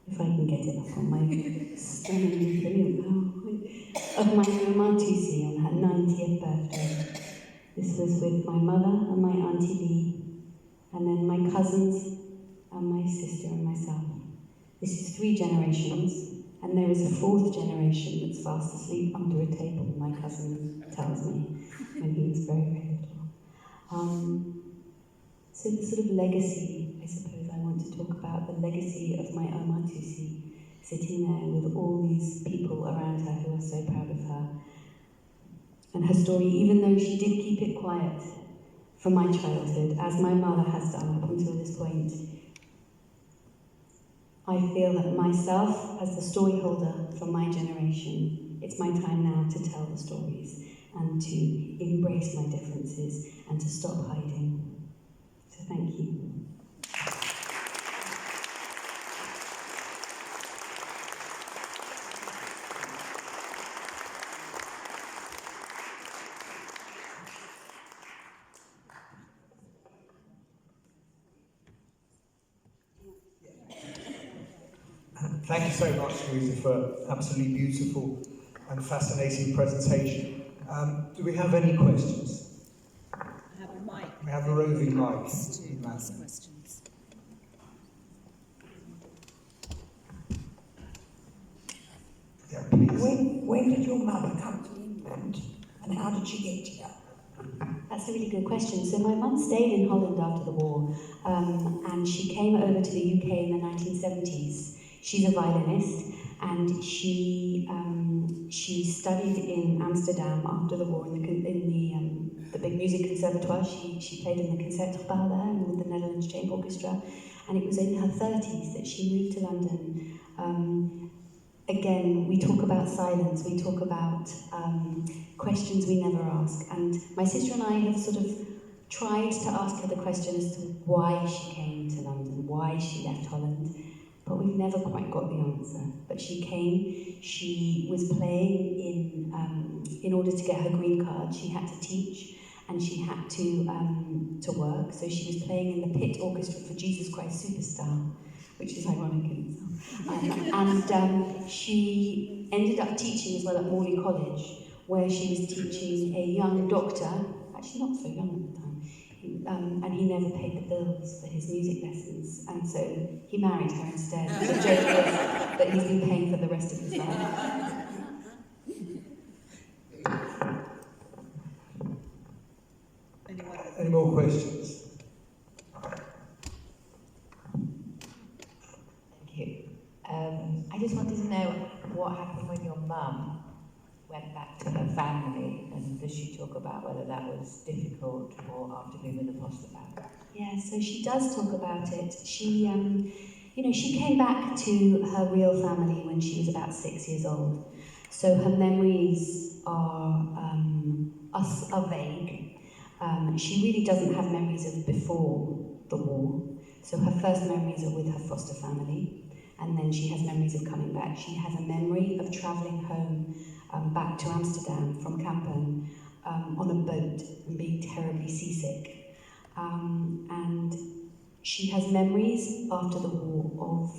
if I can get it up on my stunning, brilliant PowerPoint, of my Grandma Tusi on her 90th birthday. This was with my mother and my Auntie Lee, and then my cousins and my sister and myself. This is 3 generations. And there is a 4th generation that's fast asleep under a table, my cousin tells me, when he was very, very little. So the sort of legacy, I suppose I want to talk about, the legacy of my Oma Tusi, sitting there with all these people around her who are so proud of her. And her story, even though she did keep it quiet for my childhood, as my mother has done up until this point, I feel that myself, as the story holder for my generation, it's my time now to tell the stories and to embrace my differences and to stop hiding. So thank you. Thank you so much, Louisa, for an absolutely beautiful and fascinating presentation. Do we have any questions? I have a mic. We have a roving mic. To ask questions. Yeah, please. When did your mother come to England and how did she get here? That's a really good question. So my mum stayed in Holland after the war, and she came over to the UK in the 1970s. She's a violinist, and she studied in Amsterdam after the war in the big music conservatoire. She played in the Concertgebouw there and with the Netherlands Chamber Orchestra, and it was in her 30s that she moved to London. Again, we talk about silence, we talk about questions we never ask, and my sister and I have sort of tried to ask her the question as to why she came to London, why she left Holland, but we've never quite got the answer. But she came, she was playing in order to get her green card, she had to teach, and she had to work, so she was playing in the pit orchestra for Jesus Christ Superstar, which is ironic in itself. And she ended up teaching as well at Morley College, where she was teaching a young doctor, actually not so young at the time, and he never paid the bills for his music lessons, and so he married her instead. The joke was that he's been paying for the rest of his life. Any more questions? Thank you. I just wanted to know what happened when your mum went back to her family, and does she talk about whether that was difficult or after being with the foster family? Yeah, so she does talk about it. She, she came back to her real family when she was about 6 years old. So her memories are vague. She really doesn't have memories of before the war. So her first memories are with her foster family, and then she has memories of coming back. She has a memory of travelling home back to Amsterdam from Kampen on a boat and being terribly seasick. And she has memories after the war of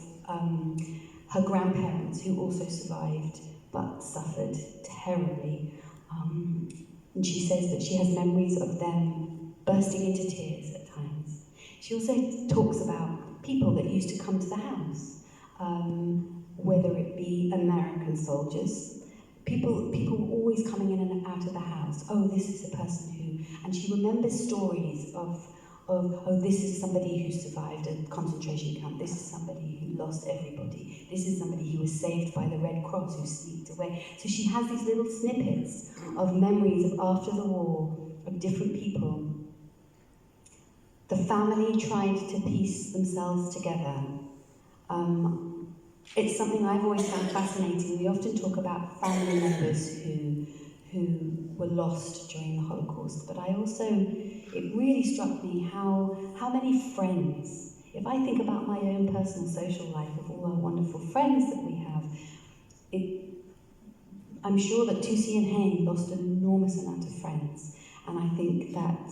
her grandparents who also survived but suffered terribly. And she says that she has memories of them bursting into tears at times. She also talks about people that used to come to the house, whether it be American soldiers. People were always coming in and out of the house. Oh, this is a person who... And she remembers stories of oh, this is somebody who survived a concentration camp. This is somebody who lost everybody. This is somebody who was saved by the Red Cross who sneaked away. So she has these little snippets of memories of after the war, of different people. The family tried to piece themselves together. It's something I've always found fascinating. We often talk about family members who were lost during the Holocaust, but it really struck me how many friends, if I think about my own personal social life of all our wonderful friends that we have, I'm sure that Tusi and Hain lost an enormous amount of friends, and I think that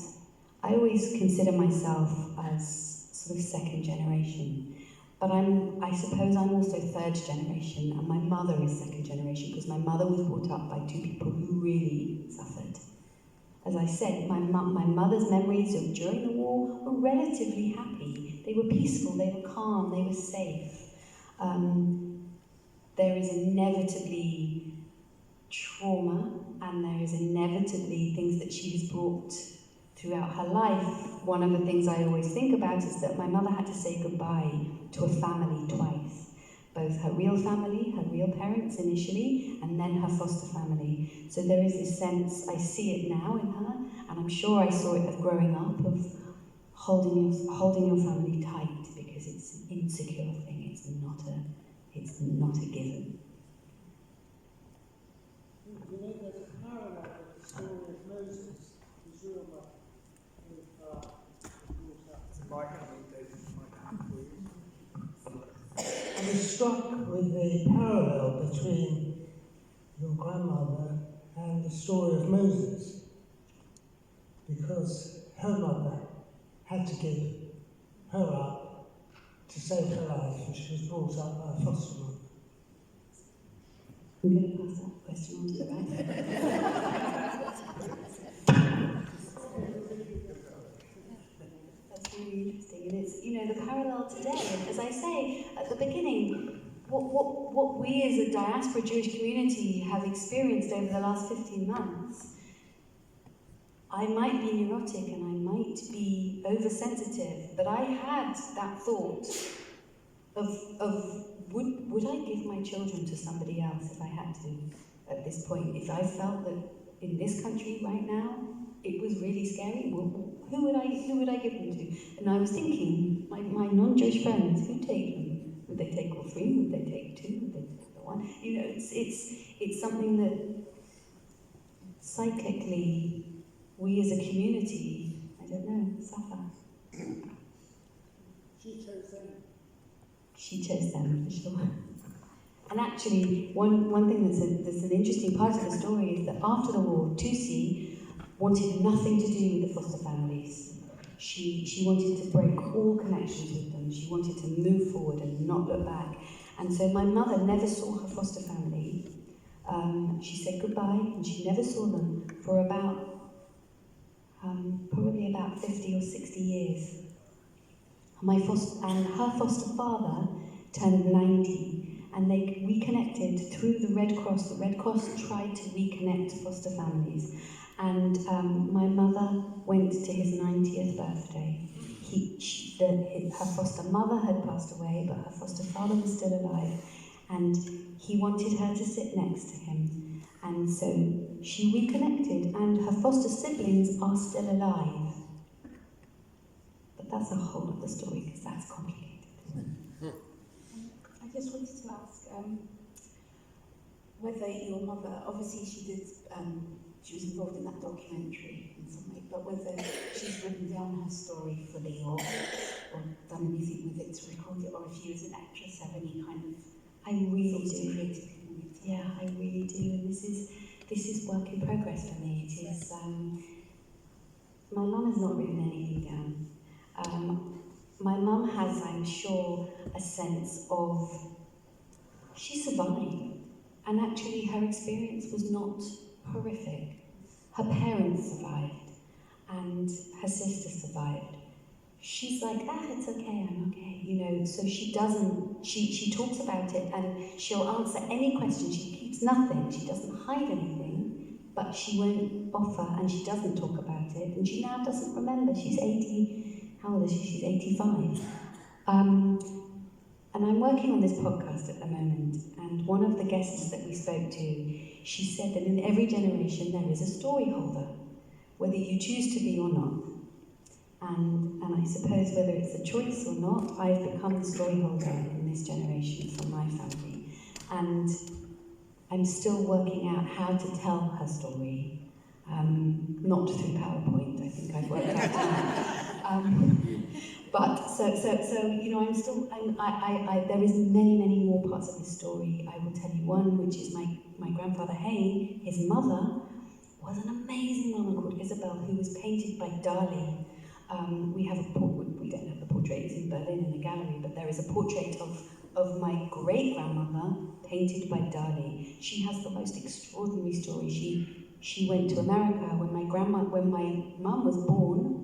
I always consider myself as sort of second generation. But I suppose I'm also third generation, and my mother is second generation, because my mother was brought up by two people who really suffered. As I said, my mother's memories of during the war were relatively happy. They were peaceful, they were calm, they were safe. There is inevitably trauma, and there is inevitably things that she has brought throughout her life. One of the things I always think about is that my mother had to say goodbye to a family twice. Both her real family, her real parents initially, and then her foster family. So there is this sense, I see it now in her, and I'm sure I saw it as growing up, of holding your family tight, because it's an insecure thing, it's not a given. You know, there's a parallel with the story of Moses, who's real life. I was struck with the parallel between your grandmother and the story of Moses, because her mother had to give her up to save her life, and she was brought up by a foster mother. I'm going to pass that question on to the right. That's really interesting, and it's, the parallel today. And as I say at the beginning, what we as a diaspora Jewish community have experienced over the last 15 months, I might be neurotic and I might be oversensitive, but I had that thought of would I give my children to somebody else if I had to at this point? If I felt that in this country right now it was really scary, well, who would I give them to? And I was thinking, my non-Jewish friends, who'd take them? Would they take all three? Would they take two? Would they take the one? You know, it's something that cyclically we as a community, I don't know, suffer. She chose them. She chose them, for sure. And actually, one thing that's an interesting part of the story is that after the war, Tutsi wanted nothing to do with the foster families. She wanted to break all connections with them. She wanted to move forward and not look back. And so my mother never saw her foster family. She said goodbye, and she never saw them for about, probably about 50 or 60 years. And her foster father turned 90, and they reconnected through the Red Cross. The Red Cross tried to reconnect foster families, and my mother went to his 90th birthday. Her foster mother had passed away, but her foster father was still alive, and he wanted her to sit next to him. And so she reconnected, and her foster siblings are still alive. But that's a whole other story, because that's complicated. I just wanted to ask whether your mother, obviously she was involved in that documentary in some way, but whether she's written down her story fully or done anything with it to record it, or if you as an actress have any kind of I really do. creative. Yeah, I really do. And this is work in progress for me. It is. My mum has not written anything down. My mum has, I'm sure, a sense of she survived, and actually her experience was not horrific. Her parents survived, and her sister survived. She's like, it's okay, I'm okay, you know, so she doesn't, she talks about it, and she'll answer any question. She keeps nothing, she doesn't hide anything, but she won't offer, and she doesn't talk about it, and she now doesn't remember. She's 80, how old is she? She's 85. And I'm working on this podcast at the moment, and one of the guests that we spoke to, she said that in every generation there is a story holder, whether you choose to be or not. And I suppose whether it's a choice or not, I've become the story holder in this generation for my family. And I'm still working out how to tell her story, not through PowerPoint. I think I've worked out that. But so you know, there is many more parts of this story. I will tell you one, which is my grandfather Hay. His mother was an amazing woman called Isabel, who was painted by Dali. We don't have the portrait, it's in Berlin in a gallery, but there is a portrait of my great-grandmother painted by Dali. She has the most extraordinary story. She went to America when my mum was born.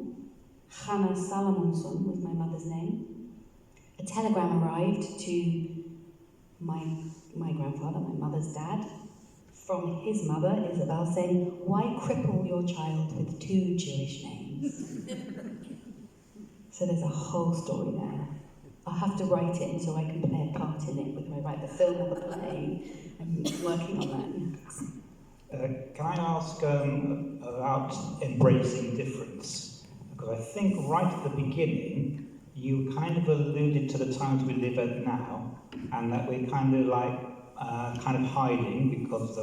Hannah Salamonson was my mother's name. A telegram arrived to my grandfather, my mother's dad, from his mother, Isabel, saying, "Why cripple your child with 2 Jewish names?" So there's a whole story there. I'll have to write it so I can play a part in it, whether I write the film or the play. I'm working on that. Can I ask about embracing difference? Because I think right at the beginning, you kind of alluded to the times we live in now, and that we're kind of hiding because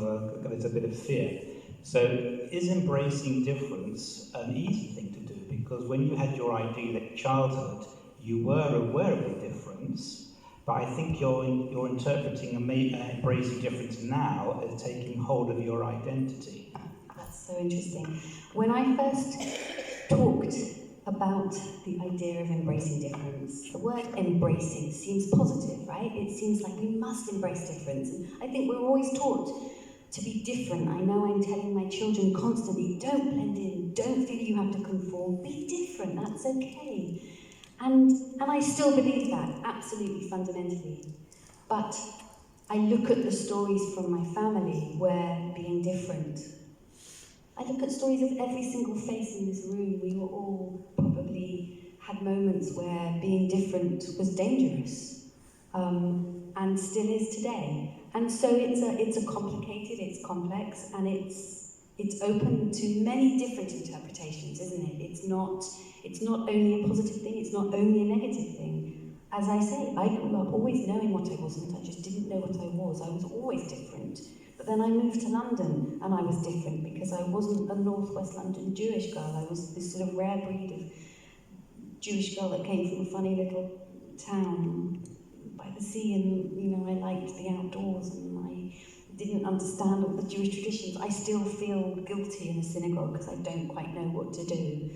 there's a bit of fear. So is embracing difference an easy thing to do? Because when you had your idyllic childhood, you were aware of the difference, but I think you're interpreting embracing difference now as taking hold of your identity. That's so interesting. When I first talked about the idea of embracing difference, the word embracing seems positive, right? It seems like we must embrace difference. And I think we're always taught to be different. I know I'm telling my children constantly, don't blend in, don't feel you have to conform, be different, that's okay. And I still believe that, absolutely, fundamentally. But I look at the stories from my family where being different, I look at stories of every single face in this room. We were all probably had moments where being different was dangerous. And and still is today. And so it's a complicated, it's complex, and it's open to many different interpretations, isn't it? It's not only a positive thing, it's not only a negative thing. As I say, I grew up always knowing what I wasn't, I just didn't know what I was. I was always different. But then I moved to London and I was different because I wasn't a Northwest London Jewish girl. I was this sort of rare breed of Jewish girl that came from a funny little town by the sea, and you know, I liked the outdoors and I didn't understand all the Jewish traditions. I still feel guilty in a synagogue because I don't quite know what to do.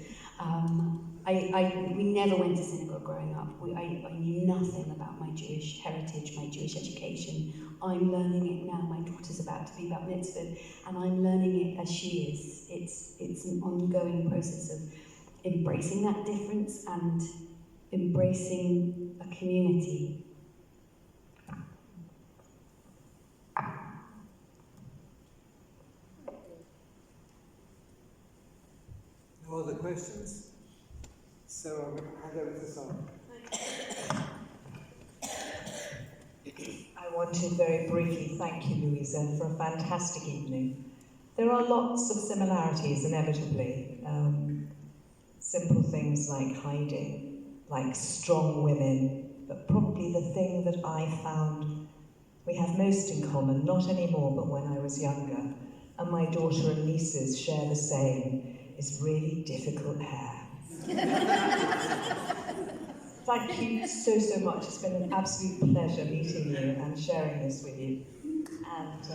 We never went to synagogue growing up. I knew nothing about my Jewish heritage, my Jewish education. I'm learning it now. My daughter's about to be bat mitzvahed, and I'm learning it as she is. It's an ongoing process of embracing that difference and embracing a community. No other questions? So I'm going to hand over to Sandra. I want to very briefly thank you, Louisa, for a fantastic evening. There are lots of similarities, inevitably. Simple things like hiding, like strong women, but probably the thing that I found we have most in common, not anymore, but when I was younger, and my daughter and nieces share the same, is really difficult hair. Thank you so, so much. It's been an absolute pleasure meeting you and sharing this with you. And